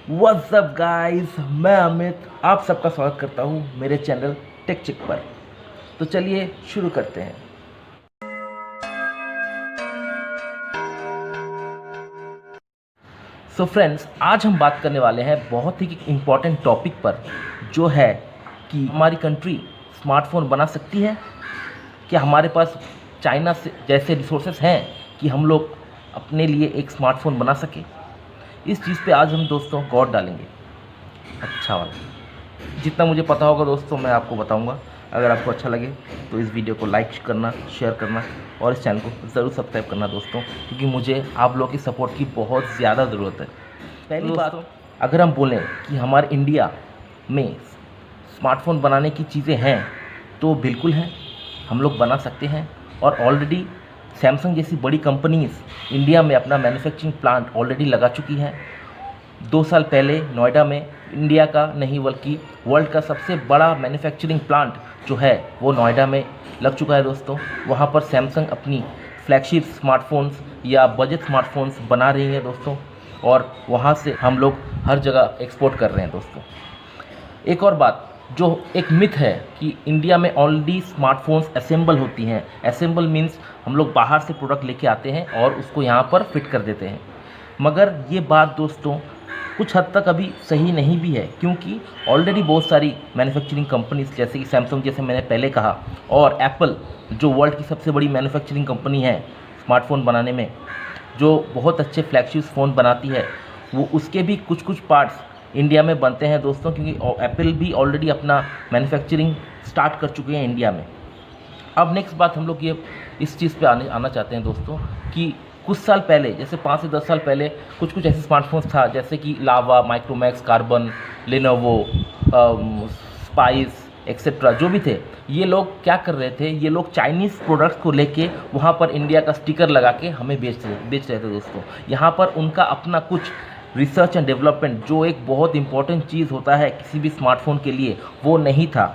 What's up guys, मैं अमित आप सबका स्वागत करता हूँ मेरे चैनल टेक चिक पर। तो चलिए शुरू करते हैं। सो फ्रेंड्स, आज हम बात करने वाले हैं बहुत ही इम्पॉर्टेंट टॉपिक पर, जो है कि हमारी कंट्री स्मार्टफोन बना सकती है। क्या हमारे पास चाइना से जैसे रिसोर्सेस हैं कि हम लोग अपने लिए एक स्मार्टफोन बना सके। इस चीज़ पे आज हम दोस्तों गौर डालेंगे। अच्छा वाला जितना मुझे पता होगा दोस्तों मैं आपको बताऊंगा। अगर आपको अच्छा लगे तो इस वीडियो को लाइक करना, शेयर करना और इस चैनल को ज़रूर सब्सक्राइब करना दोस्तों, क्योंकि मुझे आप लोगों की सपोर्ट की बहुत ज़्यादा ज़रूरत है। पहली बात, अगर हम बोलें कि हमारे इंडिया में स्मार्टफोन बनाने की चीज़ें हैं तो बिल्कुल हैं, हम लोग बना सकते हैं। और ऑलरेडी सैमसंग जैसी बड़ी कंपनीज़ इंडिया में अपना मैन्युफैक्चरिंग प्लांट ऑलरेडी लगा चुकी हैं। 2 साल पहले नोएडा में इंडिया का नहीं बल्कि वर्ल्ड का सबसे बड़ा मैन्युफैक्चरिंग प्लांट जो है वो नोएडा में लग चुका है दोस्तों। वहाँ पर सैमसंग अपनी फ्लैगशिप स्मार्टफोन्स या बजट स्मार्टफोन्स बना रही है दोस्तों, और वहाँ से हम लोग हर जगह एक्सपोर्ट कर रहे हैं दोस्तों। एक और बात, जो एक मिथ है कि इंडिया में ऑलरेडी स्मार्टफोन्स असेंबल होती हैं। असेंबल मीन्स हम लोग बाहर से प्रोडक्ट लेके आते हैं और उसको यहाँ पर फिट कर देते हैं। मगर ये बात दोस्तों कुछ हद तक अभी सही नहीं भी है, क्योंकि ऑलरेडी बहुत सारी मैन्युफैक्चरिंग कंपनीज जैसे कि सैमसंग, जैसे मैंने पहले कहा, और एप्पल जो वर्ल्ड की सबसे बड़ी मैन्युफैक्चरिंग कंपनी है स्मार्टफोन बनाने में, जो बहुत अच्छे फ्लैगशिप फ़ोन बनाती है, वो उसके भी कुछ कुछ पार्ट्स इंडिया में बनते हैं दोस्तों, क्योंकि एप्पल भी ऑलरेडी अपना मैन्युफैक्चरिंग स्टार्ट कर चुके हैं इंडिया में। अब नेक्स्ट बात, हम लोग ये इस चीज़ पे आना चाहते हैं दोस्तों कि कुछ साल पहले, जैसे 5 से 10 साल पहले, कुछ ऐसे स्मार्टफोन्स था जैसे कि Lava, Micromax, Karbonn, Lenovo, Spice etcetera जो भी थे। ये लोग क्या कर रहे थे, ये लोग चाइनीज़ प्रोडक्ट्स को लेके वहाँ पर इंडिया का स्टिकर लगा के हमें बेच रहे थे दोस्तों। यहाँ पर उनका अपना कुछ रिसर्च एंड डेवलपमेंट, जो एक बहुत इंपॉर्टेंट चीज़ होता है किसी भी स्मार्टफोन के लिए, वो नहीं था।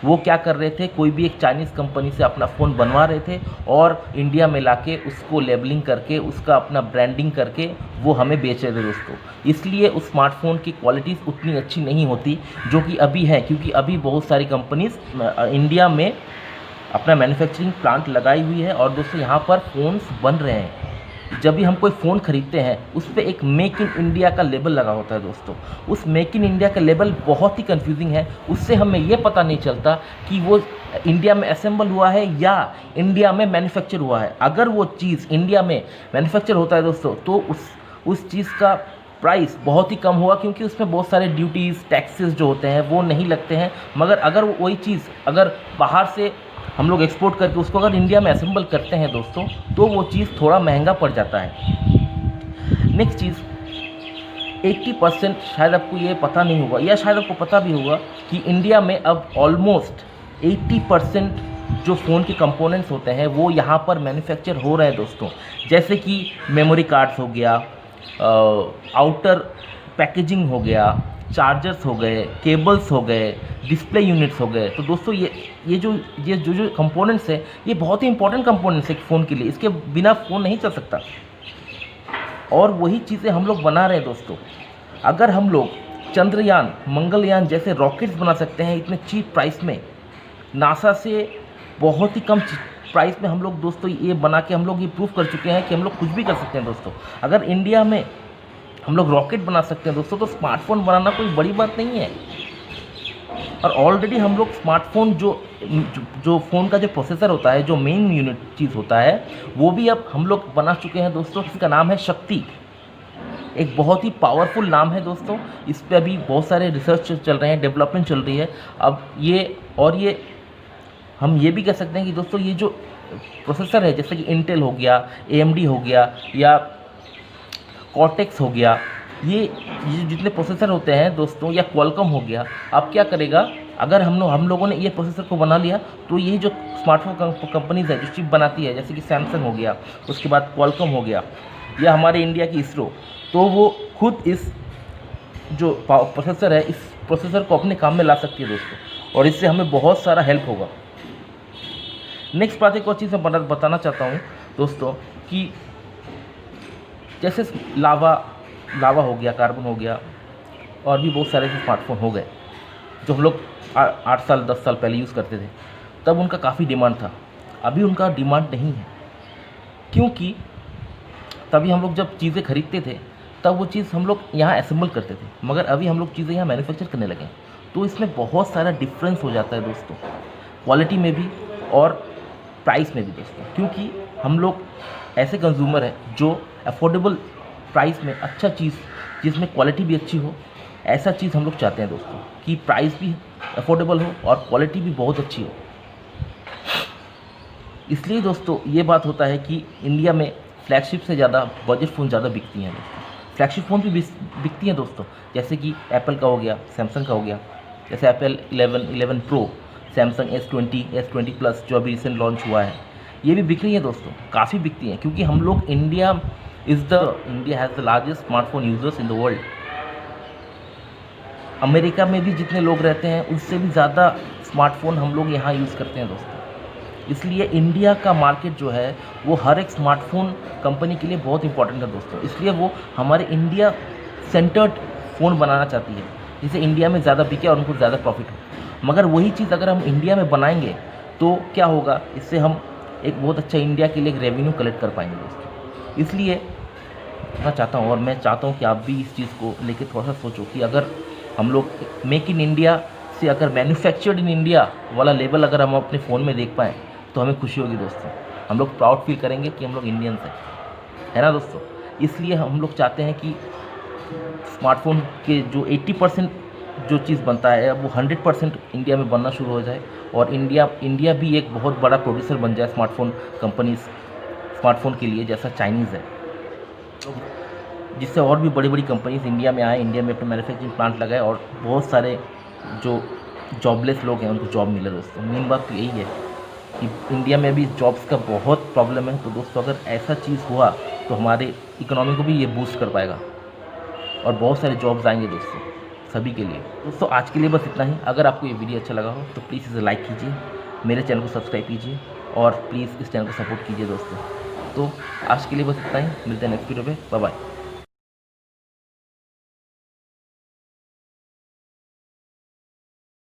वो क्या कर रहे थे, कोई भी एक चाइनीज़ कंपनी से अपना फ़ोन बनवा रहे थे और इंडिया में लाके उसको लेबलिंग करके, उसका अपना ब्रांडिंग करके वो हमें बेच रहे थे दोस्तों। इसलिए उस स्मार्टफोन की क्वालिटीज़ उतनी अच्छी नहीं होती जो कि अभी है, क्योंकि अभी बहुत सारी कंपनीज इंडिया में अपना मैन्युफैक्चरिंग प्लांट लगाई हुई है और दोस्तों यहाँ पर फ़ोन्स बन रहे हैं। जब भी हम कोई फ़ोन ख़रीदते हैं उस पर एक मेक इन इंडिया का लेबल लगा होता है दोस्तों। उस मेक इन इंडिया का लेबल बहुत ही कंफ्यूजिंग है, उससे हमें ये पता नहीं चलता कि वो इंडिया में असेंबल हुआ है या इंडिया में मैन्युफैक्चर हुआ है। अगर वो चीज़ इंडिया में मैन्युफैक्चर होता है दोस्तों तो उस चीज़ का प्राइस बहुत ही कम होगा, क्योंकि उसमें बहुत सारे ड्यूटीज़, टैक्सेस जो होते हैं वो नहीं लगते हैं। मगर अगर वही चीज़ अगर बाहर से हम लोग एक्सपोर्ट करके उसको अगर इंडिया में असेंबल करते हैं दोस्तों, तो वो चीज़ थोड़ा महंगा पड़ जाता है। नेक्स्ट चीज़, 80% शायद आपको ये पता नहीं होगा, या शायद आपको पता भी होगा कि इंडिया में अब ऑलमोस्ट 80% जो फ़ोन के कंपोनेंट्स होते हैं वो यहाँ पर मैन्युफैक्चर हो रहे हैं दोस्तों। जैसे कि मेमोरी कार्ड्स हो गया, आउटर पैकेजिंग हो गया, चार्जर्स हो गए, केबल्स हो गए, डिस्प्ले यूनिट्स हो गए। तो दोस्तों ये जो कंपोनेंट्स है ये बहुत ही इंपॉर्टेंट कंपोनेंट्स है फ़ोन के लिए। इसके बिना फ़ोन नहीं चल सकता, और वही चीज़ें हम लोग बना रहे हैं दोस्तों। अगर हम लोग चंद्रयान, मंगलयान जैसे रॉकेट्स बना सकते हैं इतने चीप प्राइस में, नासा से बहुत ही कम प्राइस में हम लोग दोस्तों ये बना के हम लोग ये प्रूव कर चुके हैं कि हम लोग कुछ भी कर सकते हैं दोस्तों। अगर इंडिया में हम लोग रॉकेट बना सकते हैं दोस्तों, तो स्मार्टफोन बनाना कोई बड़ी बात नहीं है। और ऑलरेडी हम लोग स्मार्टफोन जो फ़ोन का जो प्रोसेसर होता है, जो मेन यूनिट चीज़ होता है, वो भी अब हम लोग बना चुके हैं दोस्तों। इसका नाम है शक्ति, एक बहुत ही पावरफुल नाम है दोस्तों। इस पर अभी बहुत सारे रिसर्च चल रहे हैं, डेवलपमेंट चल रही है। अब ये हम ये भी कह सकते हैं कि दोस्तों ये जो प्रोसेसर है, जैसे कि इंटेल हो गया, AMD हो गया या कॉर्टेक्स हो गया, ये जितने प्रोसेसर होते हैं दोस्तों, या क्वालकॉम हो गया, अब क्या करेगा, अगर हम लोगों ने ये प्रोसेसर को बना लिया तो ये जो स्मार्टफोन कंपनीज है जो चिप बनाती है, जैसे कि सैमसंग हो गया, उसके बाद क्वालकॉम हो गया, या हमारे इंडिया की इसरो, तो वो खुद इस जो प्रोसेसर है, इस प्रोसेसर को अपने काम में ला सकती है दोस्तों, और इससे हमें बहुत सारा हेल्प होगा। नेक्स्ट बात, एक और चीज़ मैं बताना चाहता हूँ दोस्तों कि जैसे लावा हो गया, कार्बन हो गया, और भी बहुत सारे स्मार्टफोन हो गए जो हम लोग 8 साल 10 साल पहले यूज़ करते थे, तब उनका काफ़ी डिमांड था। अभी उनका डिमांड नहीं है, क्योंकि तभी हम लोग जब चीज़ें खरीदते थे तब वो चीज़ हम लोग यहाँ असेंबल करते थे, मगर अभी हम लोग चीज़ें यहाँ मैन्युफैक्चर करने लगे हैं। तो इसमें बहुत सारा डिफरेंस हो जाता है दोस्तों, क्वालिटी में भी और प्राइस में भी दोस्तों, क्योंकि हम लोग ऐसे कंज्यूमर हैं जो अफोर्डेबल प्राइस में अच्छा चीज़ जिसमें क्वालिटी भी अच्छी हो, ऐसा चीज़ हम लोग चाहते हैं दोस्तों, कि प्राइस भी अफोर्डेबल हो और क्वालिटी भी बहुत अच्छी हो। इसलिए दोस्तों ये बात होता है कि इंडिया में फ्लैगशिप से ज़्यादा बजट फ़ोन ज़्यादा बिकती हैं दोस्तों। फ्लैगशिप फ़ोन भी बिकती हैं दोस्तों, जैसे कि एप्पल का हो गया, सैमसंग का हो गया, जैसे Apple 11 pro, Samsung S20 plus जो अभी रिसेंट लॉन्च हुआ है, ये भी बिक रही है दोस्तों, काफ़ी बिकती हैं, क्योंकि हम लोग India has the largest smartphone users in the world. America में भी जितने लोग रहते हैं उससे भी ज़्यादा स्मार्टफोन हम लोग यहाँ यूज़ करते हैं दोस्तों। इसलिए इंडिया का मार्केट जो है वो हर एक स्मार्टफोन कंपनी के लिए बहुत इंपॉर्टेंट है दोस्तों। इसलिए वो हमारे इंडिया सेंटर्ड फ़ोन बनाना चाहती है, जिससे इंडिया में ज़्यादा बिके और उनको ज़्यादा प्रॉफिट हो। मगर वही चीज़ अगर हम इंडिया में बनाएंगे तो क्या होगा, इससे हम एक बहुत अच्छा इंडिया के लिए एक रेवेन्यू कलेक्ट कर पाएंगे दोस्तों। इसलिए मैं चाहता हूँ, और मैं चाहता हूँ कि आप भी इस चीज़ को लेकर थोड़ा सा सोचो कि अगर हम लोग मेक इन इंडिया से अगर मैन्युफैक्चर्ड इन इंडिया वाला लेवल अगर हम अपने फ़ोन में देख पाएँ तो हमें खुशी होगी दोस्तों। हम लोग प्राउड फील करेंगे कि हम लोग इंडियंस हैं, है ना दोस्तों। इसलिए हम लोग चाहते हैं कि स्मार्टफोन के जो 80% जो चीज़ बनता है वो 100% इंडिया में बनना शुरू हो जाए, और इंडिया भी एक बहुत बड़ा प्रोड्यूसर बन जाए स्मार्टफोन के लिए, जैसा चाइनीज़ है, जिससे और भी बड़ी बड़ी कंपनीज इंडिया में आए, इंडिया में अपने मैन्युफैक्चरिंग प्लांट लगाए और बहुत सारे जो जॉबलेस लोग हैं उनको जॉब मिले दोस्तों। मेन बात तो यही है कि इंडिया में अभी जॉब्स का बहुत प्रॉब्लम है। तो दोस्तों अगर ऐसा चीज़ हुआ तो हमारे इकोनॉमी को भी ये बूस्ट कर पाएगा और बहुत सारे जॉब्स आएंगे दोस्तों सभी के लिए। दोस्तों आज के लिए बस इतना ही। अगर आपको ये वीडियो अच्छा लगा हो तो प्लीज़ इसे लाइक कीजिए, मेरे चैनल को सब्सक्राइब कीजिए और प्लीज़ इस चैनल को सपोर्ट कीजिए दोस्तों। तो आज के लिए बस इतना ही, मिलते हैं नेक्स्ट वीडियो पे, बाय बाय।